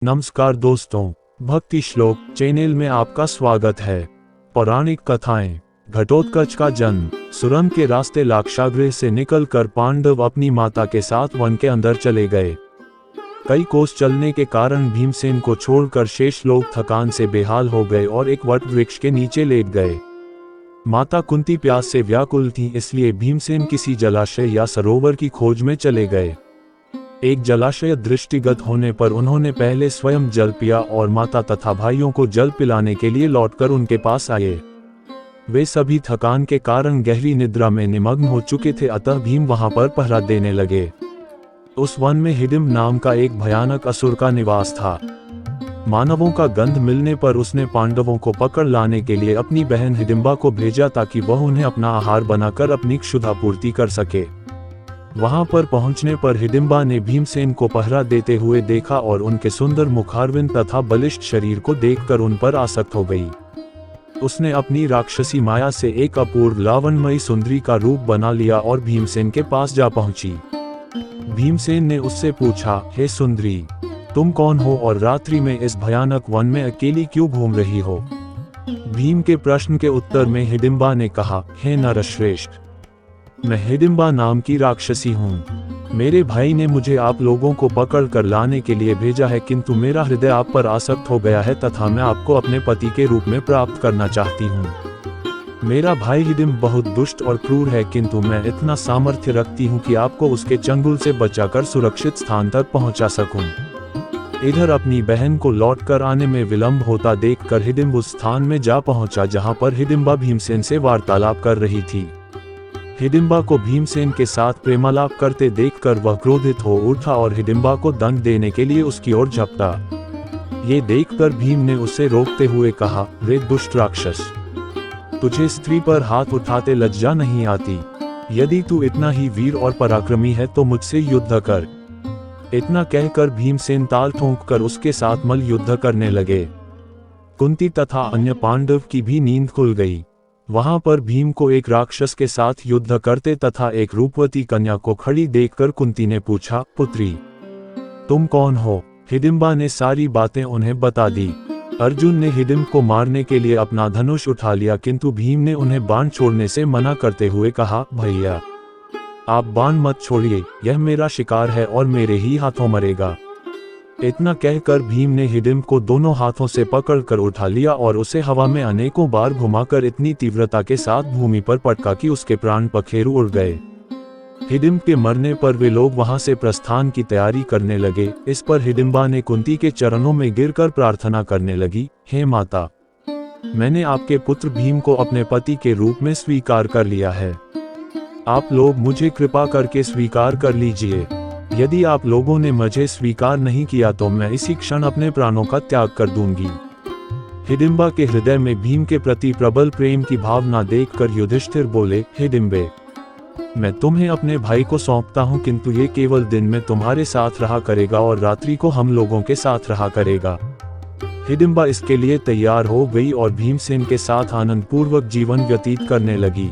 नमस्कार दोस्तों, भक्ति श्लोक चैनल में आपका स्वागत है। पौराणिक कथाएं। घटोत्कच का जन्म। सुरंग के रास्ते लाक्षागृह से निकलकर पांडव अपनी माता के साथ वन के अंदर चले गए। कई कोस चलने के कारण भीमसेन को छोड़कर शेष लोग थकान से बेहाल हो गए और एक वट वृक्ष के नीचे लेट गए। माता कुंती प्यास से व्याकुल थी, इसलिए भीमसेन किसी जलाशय या सरोवर की खोज में चले गए। एक जलाशय दृष्टिगत होने पर उन्होंने पहले स्वयं जल पिया और माता तथा भाइयों को जल पिलाने के लिए लौटकर उनके पास आए। वे सभी थकान के कारण गहरी निद्रा में निमग्न हो चुके थे, अतः भीम वहां पर पहरा देने लगे। उस वन में हिडिंब नाम का एक भयानक असुर का निवास था। मानवों का गंध मिलने पर उसने पांडवों को पकड़ लाने के लिए अपनी बहन हिडिंबा को भेजा ताकि वह उन्हें अपना आहार बनाकर अपनी क्षुधापूर्ति कर सके। वहां पर पहुंचने पर हिडिंबा ने भीमसेन को पहरा देते हुए देखा और उनके सुंदर मुखारविंद तथा बलिष्ठ शरीर को देखकर उन पर आसक्त हो गई। उसने अपनी राक्षसी माया से एक अपूर्व लावण्यमयी सुंदरी का रूप बना लिया और भीमसेन के पास जा पहुंची। भीमसेन ने उससे पूछा, हे सुंदरी, तुम कौन हो और रात्रि में इस भयानक वन में अकेली क्यों घूम रही हो? भीम के प्रश्न के उत्तर में हिडिंबा ने कहा, हे नरश्रेष्ठ, मैं हिडिंबा नाम की राक्षसी हूँ। मेरे भाई ने मुझे आप लोगों को पकड़ कर लाने के लिए भेजा है, किंतु मेरा हृदय आप पर आसक्त हो गया है तथा मैं आपको अपने पति के रूप में प्राप्त करना चाहती हूँ। मेरा भाई हिडिंब बहुत दुष्ट और क्रूर है, किंतु मैं इतना सामर्थ्य रखती हूँ कि आपको उसके चंगुल से बचाकर सुरक्षित स्थान तक पहुँचा सकूँ। इधर अपनी बहन को लौटकर आने में विलंब होता देखकर हिडिंब उस स्थान में जा पहुँचा जहाँ पर हिडिंबा भीमसेन से वार्तालाप कर रही थी। हिडिंबा को भीमसेन के साथ प्रेमालाप करते देखकर वह क्रोधित हो उठा और हिडिंबा को दंड देने के लिए उसकी ओर झपटा। ये देखकर भीम ने उसे रोकते हुए कहा, रे दुष्ट राक्षस, तुझे स्त्री पर हाथ उठाते लज्जा नहीं आती? यदि तू इतना ही वीर और पराक्रमी है तो मुझसे युद्ध कर। इतना कहकर भीमसेन ताल ठोंककर उसके साथ मल युद्ध करने लगे। कुंती तथा अन्य पांडव की भी नींद खुल गई। वहां पर भीम को एक राक्षस के साथ युद्ध करते तथा एक रूपवती कन्या को खड़ी देखकर कुंती ने पूछा, पुत्री, तुम कौन हो? हिडिंबा ने सारी बातें उन्हें बता दी। अर्जुन ने हिडिंब को मारने के लिए अपना धनुष उठा लिया, किंतु भीम ने उन्हें बाण छोड़ने से मना करते हुए कहा, भैया, आप बाण मत छोड़िए, यह मेरा शिकार है और मेरे ही हाथों मरेगा। इतना कहकर भीम ने हिडिंब को दोनों हाथों से पकड़कर उठा लिया और उसे हवा में अनेकों बार घुमाकर इतनी तीव्रता के साथ भूमि पर पटका कि उसके प्राण पखेरु उड़ गए। हिडिंब के मरने पर वे लोग वहां से प्रस्थान की तैयारी करने लगे। इस पर हिडिंबा ने कुंती के चरणों में गिरकर प्रार्थना करने लगी, हे माता, मैंने आपके पुत्र भीम को अपने पति के रूप में स्वीकार कर लिया है। आप लोग मुझे कृपा करके स्वीकार कर लीजिए। यदि आप लोगों ने मुझे स्वीकार नहीं किया तो मैं इसी क्षण अपने प्राणों का त्याग कर दूंगी। हिडिंबा के हृदय में भीम के प्रति प्रबल प्रेम की भावना देखकर युधिष्ठिर बोले, हिडिंबे, मैं तुम्हें अपने भाई को सौंपता हूँ, किंतु ये केवल दिन में तुम्हारे साथ रहा करेगा और रात्रि को हम लोगों के साथ रहा करेगा। हिडिंबा इसके लिए तैयार हो गई और भीमसेन के साथ आनंदपूर्वक जीवन व्यतीत करने लगी।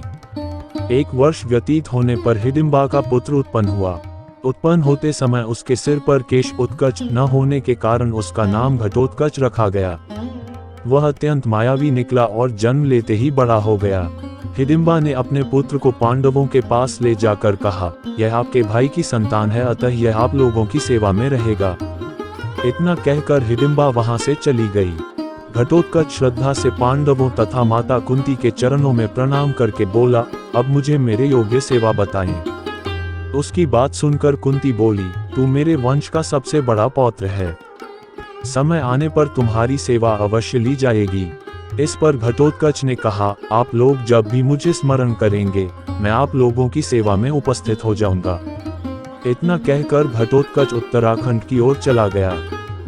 1 वर्ष व्यतीत होने पर हिडिंबा का पुत्र उत्पन्न हुआ। उत्पन्न होते समय उसके सिर पर केश उत्कच न होने के कारण उसका नाम घटोत्कच रखा गया। वह अत्यंत मायावी निकला और जन्म लेते ही बड़ा हो गया। हिडिंबा ने अपने पुत्र को पांडवों के पास ले जाकर कहा, यह आपके भाई की संतान है, अतः यह आप लोगों की सेवा में रहेगा। इतना कहकर हिडिंबा वहां से चली गई। घटोत्कच श्रद्धा से पांडवों तथा माता कुंती के चरणों में प्रणाम करके बोला, अब मुझे मेरे योग्य सेवा बताएं। उसकी बात सुनकर कुंती बोली, तू मेरे वंश का सबसे बड़ा पौत्र है, समय आने पर तुम्हारी सेवा अवश्य ली जाएगी। इस पर घटोत्कच ने कहा, आप लोग जब भी मुझे स्मरण करेंगे मैं आप लोगों की सेवा में उपस्थित हो जाऊंगा। इतना कहकर घटोत्कच उत्तराखंड की ओर चला गया।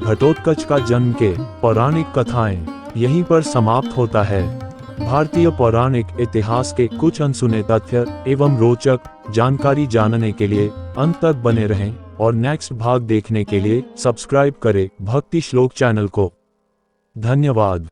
घटोत्कच का जन्म के पौराणिक कथाएं यहीं पर समाप्त होता है। भारतीय पौराणिक इतिहास के कुछ अनसुने तथ्य एवं रोचक जानकारी जानने के लिए अंत तक बने रहें और नेक्स्ट भाग देखने के लिए सब्सक्राइब करें भक्ति श्लोक चैनल को। धन्यवाद।